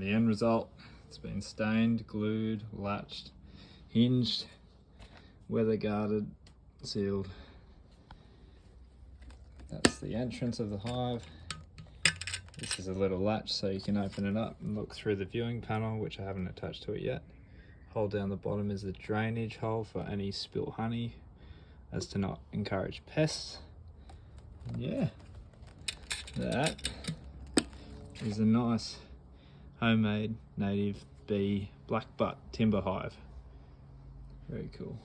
the end result. It's been stained, glued, latched, hinged, weather guarded, sealed. That's the entrance of the hive. This is a little latch so you can open it up and look through the viewing panel, which I haven't attached to it yet. Hole down the bottom is the drainage hole for any spilt honey, as to not encourage pests. And yeah, that is a nice homemade native bee black butt timber hive. Very cool.